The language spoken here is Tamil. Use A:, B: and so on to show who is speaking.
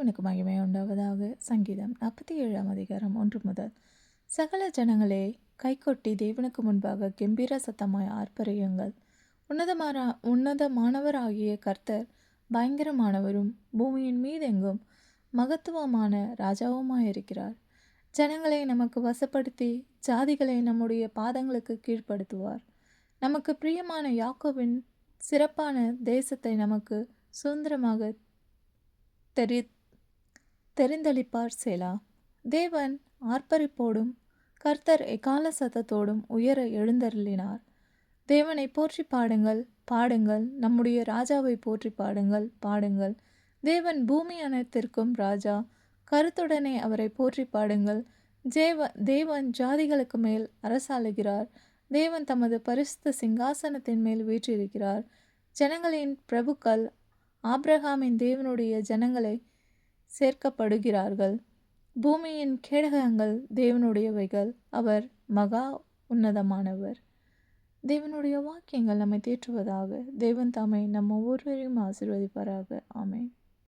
A: தேவனுக்கு மகிமை உண்டாவதாக. சங்கீதம் 47 அதிகாரம் 1 முதல். சகல ஜனங்களே, கைகொட்டி தேவனுக்கு முன்பாக கெம்பீர சத்தமாய் ஆர்ப்பரியுங்கள். உன்னதமானவராகிய கர்த்தர் பயங்கரமானவரும் பூமியின் மீதெங்கும் மகத்துவமான ராஜாவுமாயிருக்கிறார். ஜனங்களை நமக்கு வசப்படுத்தி ஜாதிகளை நம்முடைய பாதங்களுக்கு கீழ்ப்படுத்துவார். நமக்கு பிரியமான யாக்கோபின் சிறப்பான தேசத்தை நமக்கு சுதந்திரமாக தெரிந்தளிப்பார். சேலா. தேவன் ஆர்ப்பரிப்போடும் கர்த்தர் எக்கால சத்தத்தோடும் உயர எழுந்தருளினார். தேவனை போற்றி பாடுங்கள், பாடுங்கள். நம்முடைய ராஜாவை போற்றி பாடுங்கள், பாடுங்கள். தேவன் பூமி அனைத்திற்கும் ராஜா. கருத்துடனே அவரை போற்றி பாடுங்கள். தேவன் ஜாதிகளுக்கு மேல் அரசாளுகிறார். தேவன் தமது பரிசுத்த சிங்காசனத்தின் மேல் வீற்றிருக்கிறார். ஜனங்களின் பிரபுக்கள் ஆபிரகாமின் தேவனுடைய ஜனங்களை சேர்க்கப்படுகிறார்கள். பூமியின் கேடகங்கள் தேவனுடையவைகள். அவர் மகா உன்னதமானவர். தேவனுடைய வாக்கியங்கள் நம்மை தேற்றுவதாக. தேவன் தாமே நம்ம ஒவ்வொருவரையும் ஆசீர்வதிப்பாராக. ஆமென்.